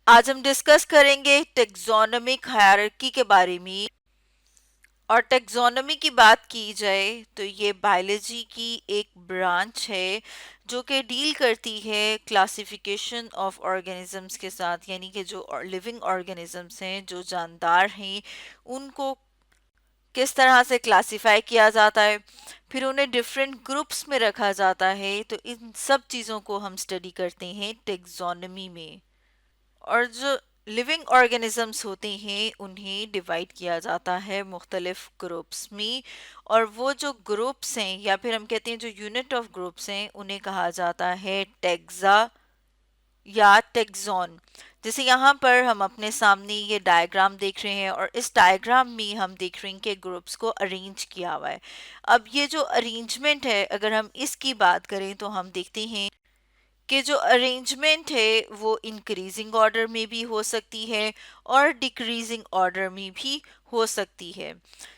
आज हम डिस्कस करेंगे टेक्सोनोमिक हायरार्की के बारे में। और टेक्सोनोमी की बात की जाए तो ये बायोलॉजी की एक ब्रांच है जो कि डील करती है क्लासिफिकेशन ऑफ ऑर्गेनिजम्स के साथ, यानी कि जो लिविंग ऑर्गेनिजम्स हैं, जो जानदार हैं, उनको किस तरह से क्लासिफाई किया जाता है, फिर उन्हें डिफरेंट ग्रुप्स में रखा जाता है। तो इन सब चीज़ों को हम स्टडी करते हैं टेक्सोनोमी में। और जो लिविंग ऑर्गेनिजम्स होते हैं उन्हें डिवाइड किया जाता है मुख्तलिफ ग्रुप्स में। और वो जो ग्रुप्स हैं, या फिर हम कहते हैं जो यूनिट ऑफ ग्रुप्स हैं, उन्हें कहा जाता है टेक्सा या टेक्सोन। जैसे यहाँ पर हम अपने सामने ये डायग्राम देख रहे हैं, और इस डायग्राम में हम देख रहे हैं कि ग्रुप्स को अरेंज किया हुआ है। अब ये जो अरेंजमेंट है, अगर हम इसकी बात करें तो हम देखते हैं कि जो अरेंजमेंट है वो इंक्रीजिंग ऑर्डर में भी हो सकती है और डिक्रीजिंग ऑर्डर में भी हो सकती है।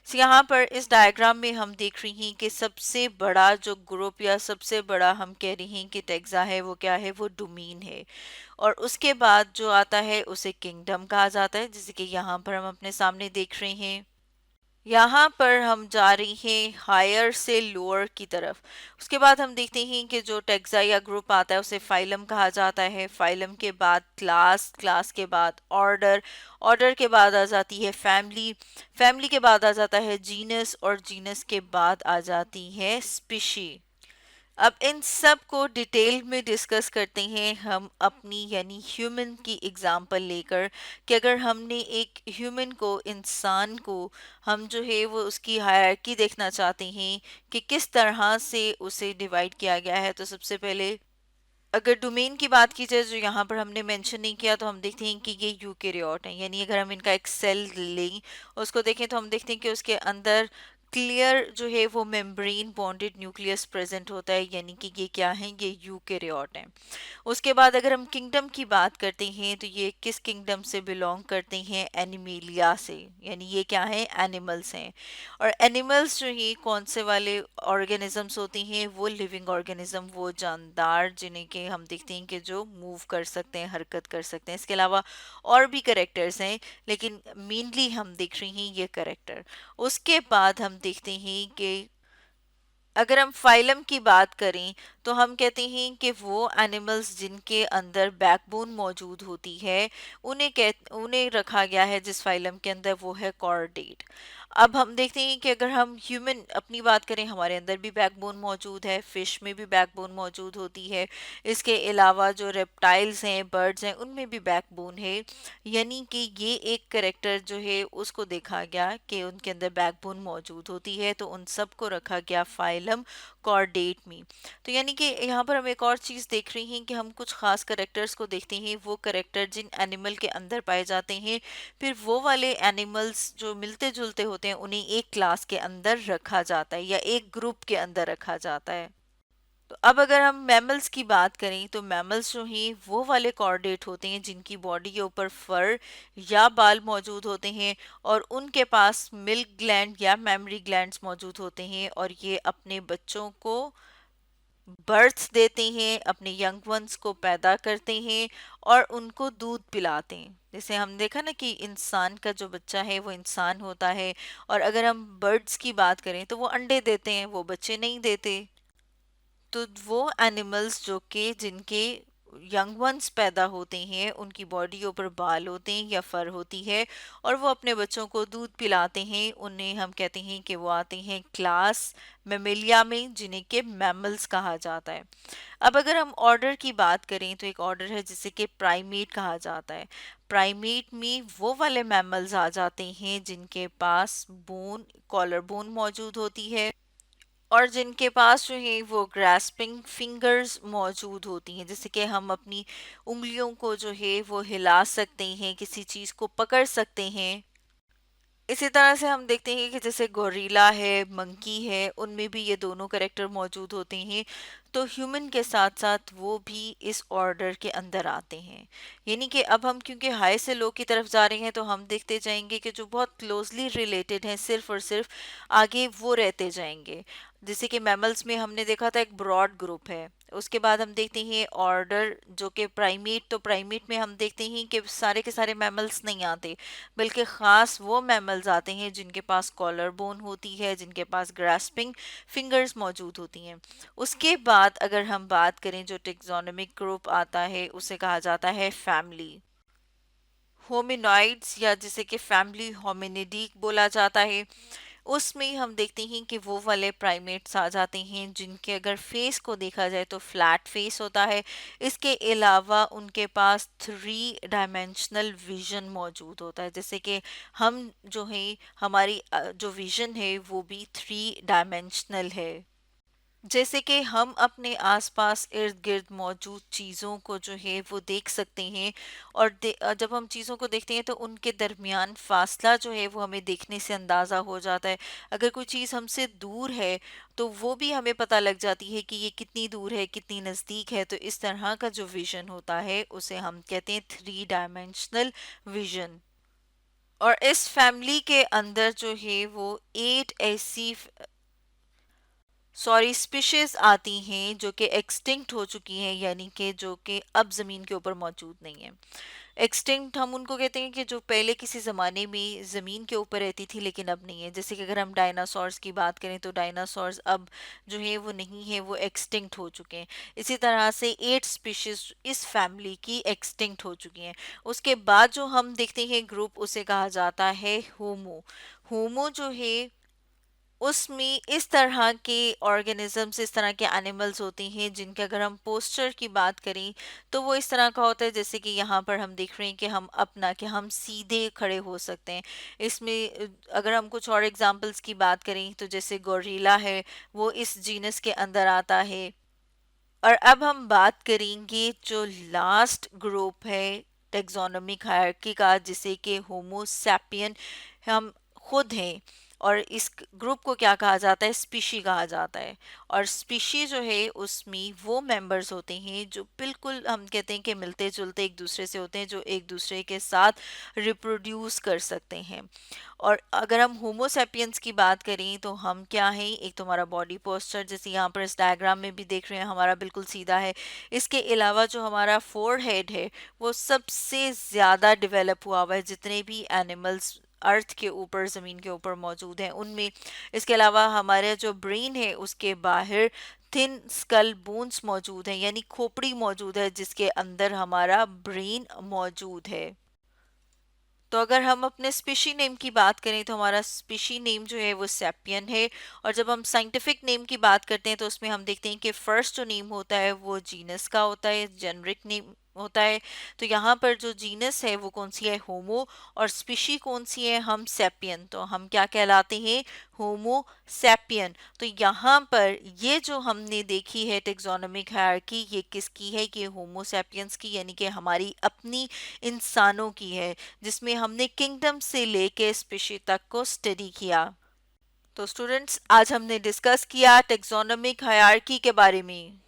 So, यहाँ पर इस डायग्राम में हम देख रहे हैं कि सबसे बड़ा जो ग्रुप, या सबसे बड़ा हम कह रहे हैं कि टेक्सा है, वो क्या है, वो डोमेन है। और उसके बाद जो आता है उसे किंगडम कहा जाता है, जैसे कि यहाँ पर हम अपने सामने देख रहे हैं। यहाँ पर हम जा रही हैं हायर से लोअर की तरफ। उसके बाद हम देखते हैं कि जो टेक्सा या ग्रुप आता है उसे फाइलम कहा जाता है। फाइलम के बाद क्लास, क्लास के बाद ऑर्डर, ऑर्डर के बाद आ जाती है फैमिली, फैमिली के बाद आ जाता है जीनस, और जीनस के बाद आ जाती है स्पीशी। अब इन सब को डिटेल में डिस्कस करते हैं हम अपनी यानी ह्यूमन की एग्जांपल लेकर, कि अगर हमने एक ह्यूमन को, इंसान को, हम जो है वो उसकी हायरार्की देखना चाहते हैं कि किस तरह से उसे डिवाइड किया गया है। तो सबसे पहले अगर डोमेन की बात की जाए, जो यहाँ पर हमने मेंशन नहीं किया, तो हम देखते हैं कि ये यूकेरियोट है। यानी अगर हम इनका एक सेल लें, उसको देखें, तो हम देखते हैं कि उसके अंदर क्लियर जो है वो मेम्ब्रेन बॉन्डेड न्यूक्लियस प्रेजेंट होता है, यानी कि ये क्या है, ये यूकेरियोट है। उसके बाद अगर हम किंगडम की बात करते हैं तो ये किस किंगडम से बिलोंग करते हैं, एनिमेलिया से, यानी ये क्या है, एनिमल्स हैं। और एनिमल्स जो है कौन से वाले ऑर्गेनिजम्स होते हैं, वो लिविंग ऑर्गेनिज्म, वो जानदार जिन्हें के हम देखते हैं कि जो मूव कर सकते हैं, हरकत कर सकते हैं। इसके अलावा और भी करेक्टर्स हैं, लेकिन मेनली हम देख रहे हैं ये करेक्टर। उसके बाद हम देखते हैं कि अगर हम फाइलम की बात करें तो हम कहते हैं कि वो एनिमल्स जिनके अंदर बैकबोन मौजूद होती है, उन्हें रखा गया है जिस फाइलम के अंदर, वो है कॉर्डेट। अब हम देखते हैं कि अगर हम ह्यूमन अपनी बात करें, हमारे अंदर भी बैकबोन मौजूद है, फिश में भी बैकबोन मौजूद होती है। इसके अलावा जो रेप्टाइल्स हैं, बर्ड्स हैं, उनमें भी बैकबोन है। यानी कि ये एक करेक्टर जो है उसको देखा गया कि उनके अंदर बैकबोन मौजूद होती है, तो उन सब को रखा गया फाइलम कॉर्डेट में। तो यानी कि यहाँ पर हम एक और चीज़ देख रहे हैं कि हम कुछ खास करेक्टर्स को देखते हैं, वो करेक्टर जिन एनिमल के अंदर पाए जाते हैं, फिर वो वाले एनिमल्स जो मिलते जुलते होते हैं उन्हें एक क्लास के अंदर रखा जाता है या एक ग्रुप के अंदर रखा जाता है। तो अब अगर हम मैमल्स की बात करें तो मैमल्स जो हैं वो वाले कॉर्डेट होते हैं जिनकी बॉडी के ऊपर फर या बाल मौजूद होते हैं, और उनके पास मिल्क ग्लैंड या मेमरी ग्लैंड्स मौजूद होते हैं, और ये अपने बच्चों को बर्थ देते हैं, अपने यंग वंस को पैदा करते हैं और उनको दूध पिलाते हैं। जैसे हम देखा ना कि इंसान का जो बच्चा है वो इंसान होता है, और अगर हम बर्ड्स की बात करें तो वो अंडे देते हैं, वो बच्चे नहीं देते। तो वो एनिमल्स जो कि जिनके यंग वंस पैदा होते हैं, उनकी बॉडी के ऊपर बाल होते हैं या फर होती है, और वो अपने बच्चों को दूध पिलाते हैं, उन्हें हम कहते हैं कि वो आते हैं क्लास मेमेलिया में, जिन्हें के मैमल्स कहा जाता है। अब अगर हम ऑर्डर की बात करें तो एक ऑर्डर है जिसे कि प्राइमेट कहा जाता है। प्राइमेट में वो वाले मैमल्स आ जाते हैं जिनके पास बोन, कॉलर बोन मौजूद होती है, और जिनके पास जो है वो ग्रास्पिंग फिंगर्स मौजूद होती हैं, जैसे कि हम अपनी उंगलियों को जो है वो हिला सकते हैं, किसी चीज़ को पकड़ सकते हैं। इसी तरह से हम देखते हैं कि जैसे गोरिल्ला है, मंकी है, उनमें भी ये दोनों करेक्टर मौजूद होते हैं। तो ह्यूमन के साथ साथ वो भी इस ऑर्डर के अंदर आते हैं। यानी कि अब हम क्योंकि हाई से लो की तरफ जा रहे हैं तो हम देखते जाएंगे कि जो बहुत क्लोजली रिलेटेड हैं सिर्फ और सिर्फ आगे वो रहते जाएंगे। जैसे कि मैमल्स में हमने देखा था एक ब्रॉड ग्रुप है। उसके बाद हम देखते हैं ऑर्डर जो कि प्राइमेट, तो प्राइमेट में हम देखते हैं कि सारे के सारे मैमल्स नहीं आते, बल्कि ख़ास वो मैमल्स आते हैं जिनके पास कॉलर बोन होती है, जिनके पास ग्रास्पिंग फिंगर्स मौजूद होती हैं। उसके बाद अगर हम बात करें जो टेक्सोनोमिक ग्रुप आता है उसे कहा जाता है फैमिली होमिनॉइड्स, या जिसे कि फैमिली होमिनिडी बोला जाता है। उसमें हम देखते हैं कि वो वाले प्राइमेट्स आ जाते हैं जिनके अगर फेस को देखा जाए तो फ्लैट फेस होता है। इसके अलावा उनके पास थ्री डायमेंशनल विजन मौजूद होता है, जैसे कि हम जो है हमारी जो विजन है वो भी थ्री डायमेंशनल है। जैसे कि हम अपने आसपास इर्द गिर्द मौजूद चीज़ों को जो है वो देख सकते हैं, और जब हम चीज़ों को देखते हैं तो उनके दरमियान फासला जो है वो हमें देखने से अंदाज़ा हो जाता है। अगर कोई चीज़ हमसे दूर है तो वो भी हमें पता लग जाती है कि ये कितनी दूर है, कितनी नज़दीक है। तो इस तरह का जो विज़न होता है उसे हम कहते हैं थ्री डायमेंशनल विज़न। और इस फैमिली के अंदर जो है वो 8 ऐसी स्पीशीज आती हैं जो कि एक्सटिंक्ट हो चुकी हैं, यानी कि जो कि अब ज़मीन के ऊपर मौजूद नहीं है। एक्सटिंक्ट हम उनको कहते हैं कि जो पहले किसी ज़माने में ज़मीन के ऊपर रहती थी लेकिन अब नहीं है। जैसे कि अगर हम डायनासोर्स की बात करें तो डायनासोर्स अब जो है वो नहीं है, वो एक्सटिंक्ट हो चुके हैं। इसी तरह से 8 स्पीशीज इस फैमिली की एक्सटिंक्ट हो चुकी हैं। उसके बाद जो हम देखते हैं ग्रुप, उसे कहा जाता है होमो। होमो जो है उसमें इस तरह के ऑर्गेनिजम्स, इस तरह के एनिमल्स होते हैं जिनके अगर हम पोस्चर की बात करें तो वो इस तरह का होता है, जैसे कि यहाँ पर हम देख रहे हैं कि हम सीधे खड़े हो सकते हैं। इसमें अगर हम कुछ और एग्जांपल्स की बात करें तो जैसे गोरिल्ला है, वो इस जीनस के अंदर आता है। और अब हम बात करेंगे जो लास्ट ग्रुप है टेक्सोनोमिक हायरार्की का, जिसे कि होमो सैपियन हम खुद हैं। और इस ग्रुप को क्या कहा जाता है, स्पीशी कहा जाता है। और स्पीशी जो है उसमें वो मेंबर्स होते हैं जो बिल्कुल हम कहते हैं कि मिलते जुलते एक दूसरे से होते हैं, जो एक दूसरे के साथ रिप्रोड्यूस कर सकते हैं। और अगर हम होमो सैपियंस की बात करें तो हम क्या हैं, एक तो हमारा बॉडी पोस्चर जैसे यहाँ पर इस डायग्राम में भी देख रहे हैं हमारा बिल्कुल सीधा है। इसके अलावा जो हमारा फोरहेड है वो सबसे ज़्यादा डेवलप हुआ हुआ है जितने भी एनिमल्स अर्थ के ऊपर, ज़मीन के ऊपर मौजूद हैं उनमें। इसके अलावा हमारे जो ब्रेन है उसके बाहर थिन स्कल बोन्स मौजूद हैं, यानी खोपड़ी मौजूद है जिसके अंदर हमारा ब्रेन मौजूद है। तो अगर हम अपने स्पीशी नेम की बात करें तो हमारा स्पीशी नेम जो है वो सैपियन है। और जब हम साइंटिफिक नेम की बात करते हैं तो उसमें हम देखते हैं कि फर्स्ट जो नेम होता है वो जीनस का होता है, जेनरिक नेम होता है। तो यहाँ पर जो जीनस है वो कौन सी है, होमो, और स्पीशी कौन सी है, हम सैपियन। तो हम क्या कहलाते हैं, होमो सैपियन। तो यहाँ पर ये जो हमने देखी है टेक्सोनोमिक हायरार्की, ये किसकी है, कि होमो सैपियंस की, यानी कि हमारी अपनी इंसानों की है, जिसमें हमने किंगडम से लेके स्पीशी तक को स्टडी किया। तो स्टूडेंट्स, आज हमने डिस्कस किया टेक्सोनोमिक हायरार्की के बारे में।